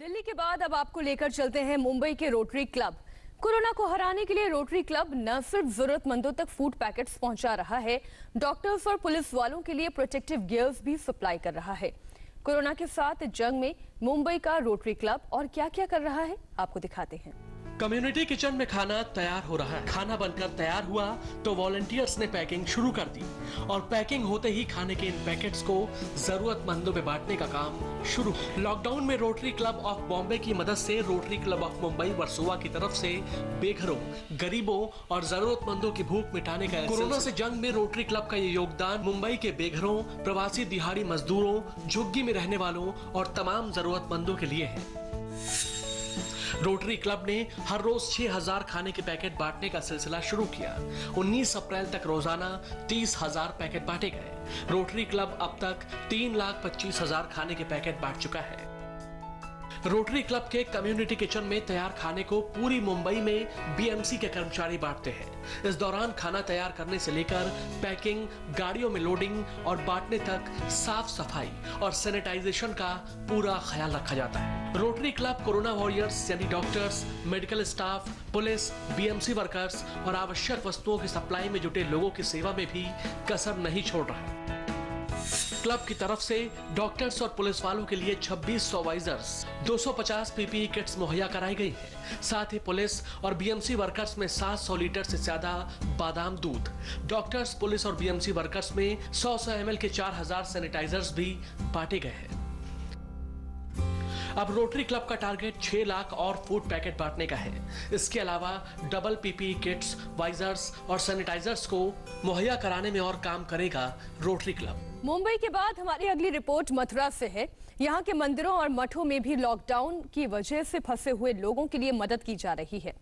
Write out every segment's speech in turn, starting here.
दिल्ली के बाद अब आपको लेकर चलते हैं मुंबई के रोटरी क्लब। कोरोना को हराने के लिए रोटरी क्लब न सिर्फ जरूरतमंदों तक फूड पैकेट्स पहुंचा रहा है, डॉक्टर्स और पुलिस वालों के लिए प्रोटेक्टिव गियर्स भी सप्लाई कर रहा है। कोरोना के साथ जंग में मुंबई का रोटरी क्लब और क्या क्या कर रहा है, आपको दिखाते हैं। कम्युनिटी किचन में खाना तैयार हो रहा है। खाना बनकर तैयार हुआ तो वॉलंटियर्स ने पैकिंग शुरू कर दी और पैकिंग होते ही खाने के इन पैकेट्स को जरूरतमंदों में बांटने का काम शुरू। लॉकडाउन में रोटरी क्लब ऑफ बॉम्बे की मदद से rotary club of Mumbai Versova की तरफ से बेघरों, गरीबों और जरूरतमंदों की भूख मिटाने का कोरोना से जंग में रोटरी क्लब का ये योगदान मुंबई के बेघरों, प्रवासी दिहाड़ी मजदूरों, झुग्गी में रहने वालों और तमाम जरूरतमंदों के लिए है। रोटरी क्लब ने हर रोज 6000 खाने के पैकेट बांटने का सिलसिला शुरू किया। 19 अप्रैल तक रोजाना 30,000 पैकेट बांटे गए। रोटरी क्लब अब तक 3,25,000 खाने के पैकेट बांट चुका है। रोटरी क्लब के कम्युनिटी किचन में तैयार खाने को पूरी मुंबई में बीएमसी के कर्मचारी बांटते हैं। इस दौरान खाना तैयार करने से लेकर पैकिंग, गाड़ियों में लोडिंग और बांटने तक साफ सफाई और सैनिटाइजेशन का पूरा ख्याल रखा जाता है। रोटरी क्लब कोरोना वॉरियर्स यानी doctors, medical staff, police, BMC workers और आवश्यक वस्तुओं की सप्लाई में जुटे लोगों की सेवा में भी कसर नहीं छोड़ रहा है। क्लब की तरफ से डॉक्टर्स और पुलिस वालों के लिए 2600 वाइजर्स, 250 पीपीई किट्स मुहैया कराई गई है। साथ ही पुलिस और बीएमसी वर्कर्स में 700 लीटर से ज्यादा बादाम दूध। डॉक्टर्स, पुलिस और बीएमसी वर्कर्स में 100 ml के 4000 सैनिटाइजर्स भी बांटे गए हैं। अब रोटरी क्लब का टारगेट 6 लाख और फूड पैकेट बांटने का है। इसके अलावा डबल पीपीई किट्स, वाइजर्स और सैनिटाइजर्स को मुहैया कराने में और काम करेगा रोटरी क्लब। मुंबई के बाद हमारी अगली रिपोर्ट मथुरा से है। यहाँ के मंदिरों और मठों में भी लॉकडाउन की वजह से फंसे हुए लोगों के लिए मदद की जा रही है।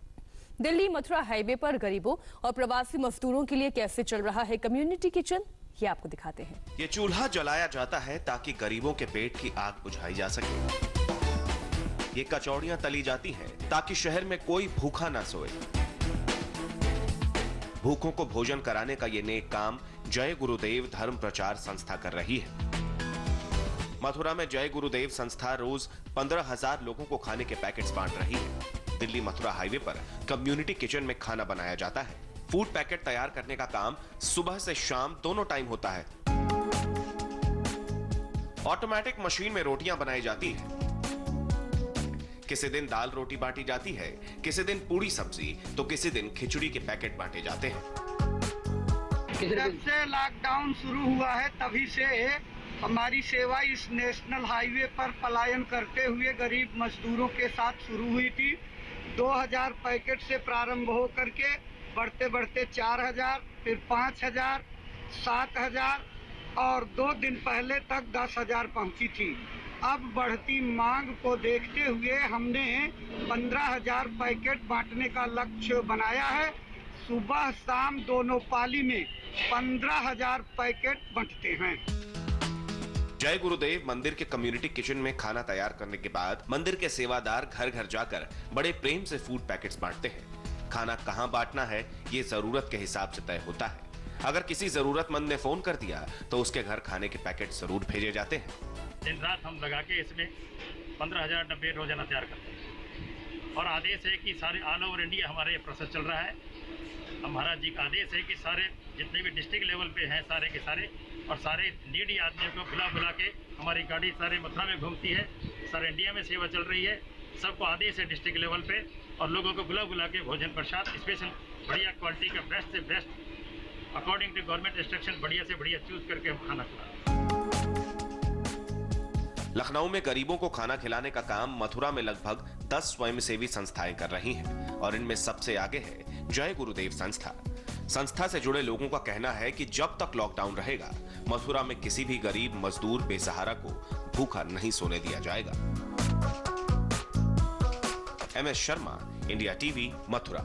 दिल्ली मथुरा हाईवे पर गरीबों और प्रवासी मजदूरों के लिए कैसे चल रहा है कम्युनिटी किचन, ये आपको दिखाते हैं। ये चूल्हा जलाया जाता है ताकि गरीबों के पेट की आग बुझाई जा सके। ये कचौड़ियां तली जाती हैं ताकि शहर में कोई भूखा ना सोए। भूखों को भोजन कराने का ये नेक काम जय गुरुदेव धर्म प्रचार संस्था कर रही है। मथुरा में जय गुरुदेव संस्था रोज 15,000 लोगों को खाने के पैकेट्स बांट रही है। दिल्ली मथुरा हाईवे पर कम्युनिटी किचन में खाना बनाया जाता है। फूड पैकेट तैयार करने का काम सुबह से शाम दोनों टाइम होता है। ऑटोमेटिक मशीन में रोटियां बनाई जाती है। किसी दिन दाल रोटी बांटी जाती है, किसी दिन पूरी सब्जी, तो किसी दिन खिचड़ी के पैकेट बांटे जाते हैं। जब से लॉकडाउन शुरू हुआ है तभी से हमारी सेवा इस नेशनल हाईवे पर पलायन करते हुए गरीब मजदूरों के साथ शुरू हुई थी। 2000 पैकेट से प्रारंभ हो करके बढ़ते बढ़ते 4000, फिर 5000, 7000 और 2 दिन पहले तक 10,000 पहुंची थी। अब बढ़ती मांग को देखते हुए हमने 15,000 पैकेट बांटने का लक्ष्य बनाया है। सुबह शाम दोनों पाली में 15,000 पैकेट बंटते हैं। जय गुरुदेव मंदिर के कम्युनिटी किचन में खाना तैयार करने के बाद मंदिर के सेवादार घर घर जाकर बड़े प्रेम से फूड पैकेट्स बांटते हैं। खाना कहां बांटना है ये जरूरत के हिसाब से तय होता है। अगर किसी जरूरतमंद ने फोन कर दिया तो उसके घर खाने के पैकेट जरूर भेजे जाते हैं। दिन रात हम लगा के इसमें 15,000 डब्बे रोजाना तैयार करते हैं और आदेश है कि सारे ऑल ओवर इंडिया हमारा ये प्रोसेस चल रहा है। हमारा जी का आदेश है कि सारे जितने भी डिस्ट्रिक्ट लेवल पे हैं सारे के सारे और सारे नीडी आदमियों को बुला बुला के हमारी गाड़ी सारे मथुरा में घूमती है। सारे इंडिया में सेवा चल रही है। सबको आदेश है डिस्ट्रिक्ट लेवल पे और लोगों को बुला बुला के भोजन प्रसाद स्पेशल बढ़िया क्वालिटी का बेस्ट से best according to government instruction बढ़िया से बढ़िया चूज करके हम खाना खिलाते हैं। लखनऊ में गरीबों को खाना खिलाने का काम मथुरा में लगभग 10 स्वयंसेवी संस्थाएं कर रही हैं और इनमें सबसे आगे है जय गुरुदेव संस्था। संस्था से जुड़े लोगों का कहना है कि जब तक लॉकडाउन रहेगा मथुरा में किसी भी गरीब, मजदूर, बेसहारा को भूखा नहीं सोने दिया जाएगा। MS Sharma, India TV, Mathura.